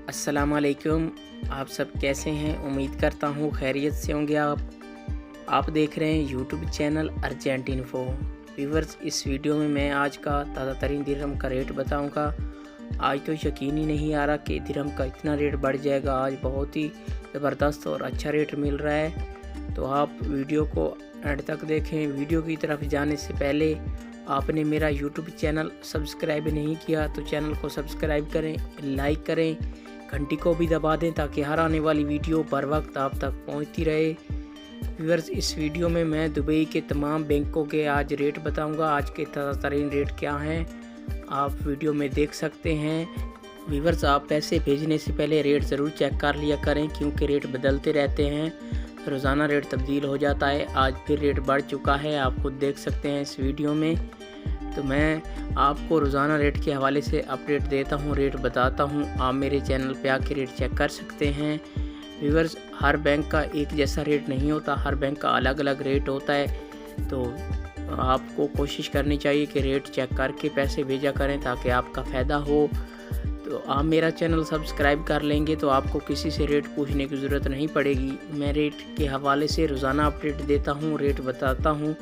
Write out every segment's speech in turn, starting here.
अस्सलाम वालेकुम। आप सब कैसे हैं? उम्मीद करता हूँ खैरियत से होंगे आप देख रहे हैं YouTube channel urgent info. Viewers, इस वीडियो में मैं आज का ताज़ा तरीन दिरहम का रेट बताऊंगा। आज तो यकीन ही नहीं आ रहा कि दिरहम का इतना रेट बढ़ जाएगा। आज बहुत ही ज़बरदस्त और अच्छा रेट मिल रहा है, तो आप वीडियो को एंड तक देखें। वीडियो की तरफ जाने से पहले आपने मेरा यूट्यूब चैनल सब्सक्राइब नहीं किया तो चैनल को सब्सक्राइब करें, लाइक करें, घंटी को भी दबा दें ताकि हर आने वाली वीडियो बर वक्त आप तक पहुंचती रहे। व्यूअर्स, इस वीडियो में मैं दुबई के तमाम बैंकों के आज रेट बताऊंगा। आज के ताज़ा तरीन रेट क्या हैं आप वीडियो में देख सकते हैं। व्यूअर्स, आप पैसे भेजने से पहले रेट ज़रूर चेक कर लिया करें, क्योंकि रेट बदलते रहते हैं, रोज़ाना रेट तब्दील हो जाता है। आज फिर रेट बढ़ चुका है, आप खुद देख सकते हैं इस वीडियो में। तो मैं आपको रोज़ाना रेट के हवाले से अपडेट देता हूं, रेट बताता हूं। आप मेरे चैनल पे आके रेट चेक कर सकते हैं। व्यूअर्स, हर बैंक का एक जैसा रेट नहीं होता, हर बैंक का अलग अलग रेट होता है, तो आपको कोशिश करनी चाहिए कि रेट चेक करके पैसे भेजा करें ताकि आपका फ़ायदा हो। तो आप मेरा चैनल सब्सक्राइब कर लेंगे तो आपको किसी से रेट पूछने की ज़रूरत नहीं पड़ेगी। मैं रेट के हवाले से रोज़ाना अपडेट देता हूँ, रेट बताता हूँ।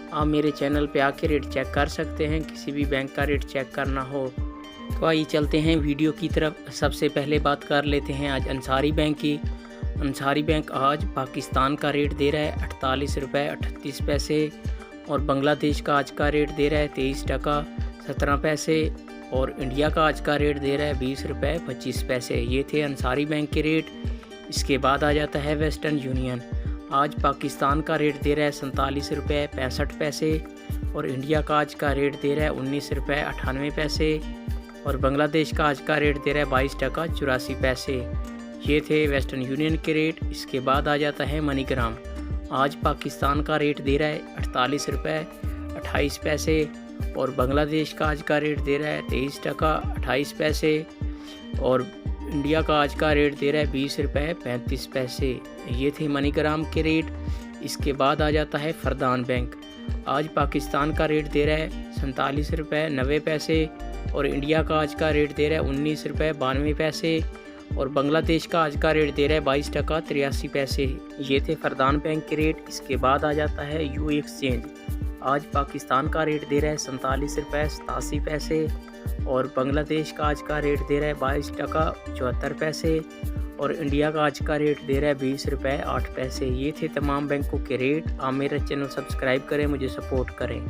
आप मेरे चैनल पे आके रेट चेक कर सकते हैं, किसी भी बैंक का रेट चेक करना हो। तो आइए चलते हैं वीडियो की तरफ। सबसे पहले बात कर लेते हैं आज अंसारी बैंक की। अंसारी बैंक आज पाकिस्तान का रेट दे रहा है 48 रुपये 38 पैसे, और बांग्लादेश का आज का रेट दे रहा है 23 टका 17 पैसे, और इंडिया का आज का रेट दे रहा है 20 रुपये 25 पैसे। ये थे अंसारी बैंक के रेट। इसके बाद आ जाता है वेस्टर्न यूनियन। आज पाकिस्तान का रेट दे रहा है 47 रुपये 65 पैसे, और इंडिया का आज का रेट दे रहा है 19 रुपये 98 पैसे, और बांग्लादेश का आज का रेट दे रहा है 22 टका 84 पैसे। ये थे वेस्टर्न यूनियन के रेट। इसके बाद आ जाता है मनीग्राम। आज पाकिस्तान का रेट दे रहा है 48 रुपये 28 पैसे, और बांग्लादेश का आज का रेट दे रहा है 23 टका 28 पैसे, और इंडिया का आज का रेट दे रहा है 20 रुपये 35 पैसे। ये थे मनीग्राम के रेट। इसके बाद आ जाता है फरदान बैंक। आज पाकिस्तान का रेट दे रहा है 47 रुपये 90 पैसे, और इंडिया का आज का रेट दे रहा है 19 रुपये 92 पैसे, और बांग्लादेश का आज का रेट दे रहा है 22 टका 83 पैसे। ये थे फरदान बैंक के रेट। इसके बाद आ जाता है यू एक्सचेंज। आज पाकिस्तान का रेट दे रहा है 47 रुपये 87 पैसे, और बांग्लादेश का आज का रेट दे रहा है 22 टका 74 पैसे, और इंडिया का आज का रेट दे रहा है 20 रुपये 8 पैसे। ये थे तमाम बैंकों के रेट। आप मेरा चैनल सब्सक्राइब करें, मुझे सपोर्ट करें।